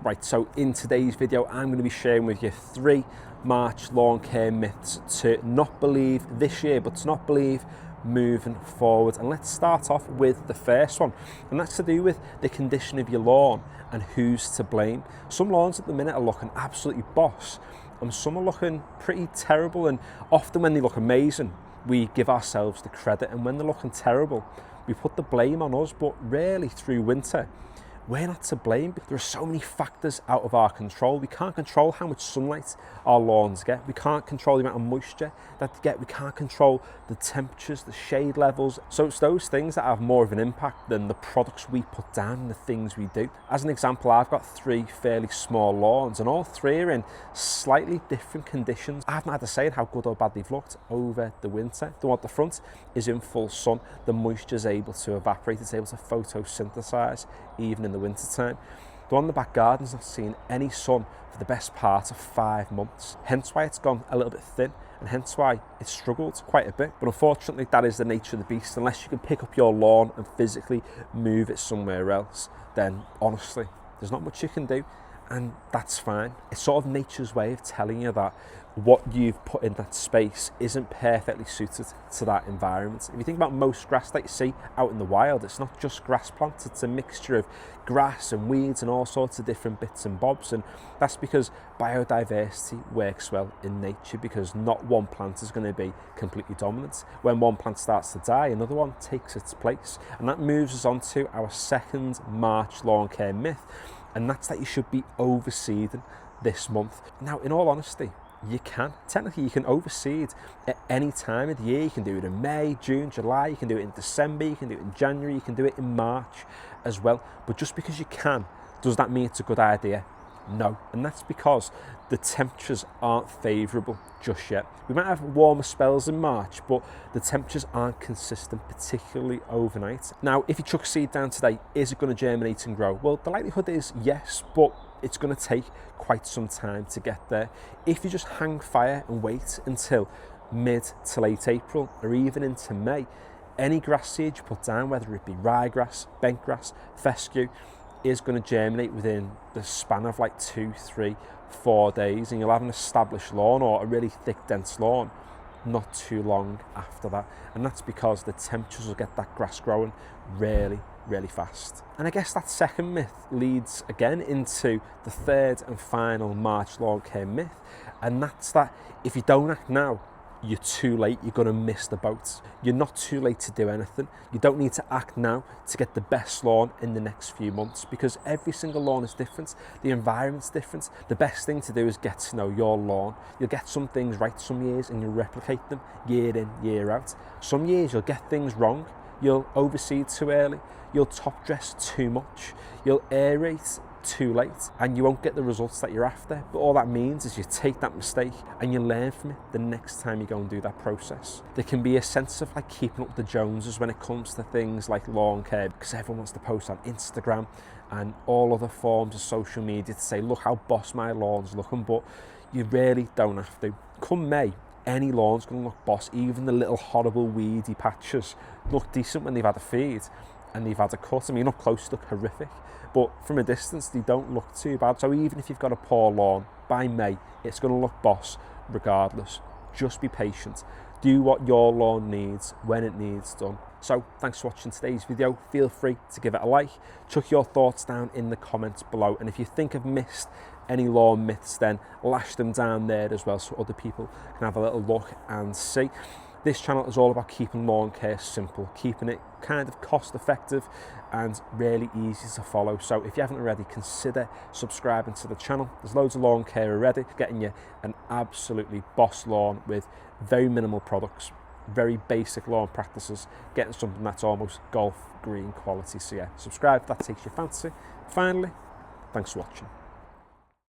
Right, so in today's video, I'm going to be sharing with you 3 March lawn care myths to not believe this year, but to not believe moving forward. And let's start off with the first one, and that's to do with the condition of your lawn and who's to blame. Some lawns at the minute are looking absolutely boss, and some are looking pretty terrible, and often when they look amazing, we give ourselves the credit, and when they're looking terrible, we put the blame on us. But rarely through winter, we're not to blame. There are so many factors out of our control. We can't control how much sunlight our lawns get. We can't control the amount of moisture that they get. We can't control the temperatures, the shade levels. So it's those things that have more of an impact than the products we put down and the things we do. As an example, I've got 3 fairly small lawns, and all 3 are in slightly different conditions. I haven't had to say how good or bad they've looked over the winter. The one at the front is in full sun. The moisture is able to evaporate. It's able to photosynthesize even in the winter time. The one in the back garden's not seen any sun for the best part of 5 months, hence why it's gone a little bit thin, and hence why it's struggled quite a bit. But unfortunately, that is the nature of the beast. Unless you can pick up your lawn and physically move it somewhere else, then honestly, there's not much you can do, and that's fine. It's sort of nature's way of telling you that what you've put in that space isn't perfectly suited to that environment. If you think about most grass that you see out in the wild, it's not just grass plants, it's a mixture of grass and weeds and all sorts of different bits and bobs, and that's because biodiversity works well in nature, because not one plant is going to be completely dominant. When one plant starts to die, another one takes its place, and that moves us on to our second March lawn care myth, and that's that you should be overseeding this month. Now, in all honesty, you can. Technically, you can overseed at any time of the year. You can do it in May, June, July, you can do it in December, you can do it in January, you can do it in March as well. But just because you can, does that mean it's a good idea? No. And that's because the temperatures aren't favourable just yet. We might have warmer spells in March, but the temperatures aren't consistent, particularly overnight. Now, if you chuck seed down today, is it going to germinate and grow? Well, the likelihood is yes, but it's going to take quite some time to get there. If you just hang fire and wait until mid to late April or even into May, any grass seed you put down, whether it be ryegrass, bentgrass, fescue, is going to germinate within the span of like 2, 3, 4 days, and you'll have an established lawn or a really thick, dense lawn not too long after that. And that's because the temperatures will get that grass growing really fast. And I guess that second myth leads again into the third and final March lawn care myth, and that's that if you don't act now, you're too late. You're going to miss the boat. You're not too late to do anything. You don't need to act now to get the best lawn in the next few months, because every single lawn is different. The environment's different. The best thing to do is get to know your lawn. You'll get some things right some years and you'll replicate them year in, year out. Some years you'll get things wrong. You'll overseed too early. You'll top dress too much. You'll aerate too late, and you won't get the results that you're after. But all that means is you take that mistake and you learn from it the next time you go and do that process. There can be a sense of like keeping up with the Joneses when it comes to things like lawn care, because everyone wants to post on Instagram and all other forms of social media to say, look how boss my lawn's looking, but you really don't have to. Come May, any lawn's going to look boss. Even the little horrible weedy patches look decent when they've had a feed and they've had a cut. I mean, up close they look horrific, but from a distance they don't look too bad. So even if you've got a poor lawn, by May it's going to look boss regardless. Just be patient. Do what your lawn needs when it needs done. So thanks for watching today's video. Feel free to give it a like. Chuck your thoughts down in the comments below, and if you think I've missed any lawn myths, then lash them down there as well so other people can have a little look and see. This channel is all about keeping lawn care simple, keeping it kind of cost effective and really easy to follow. So if you haven't already, consider subscribing to the channel. There's loads of lawn care already, getting you an absolutely boss lawn with very minimal products, very basic lawn practices, getting something that's almost golf green quality. So yeah, subscribe if that takes your fancy. Finally, thanks for watching.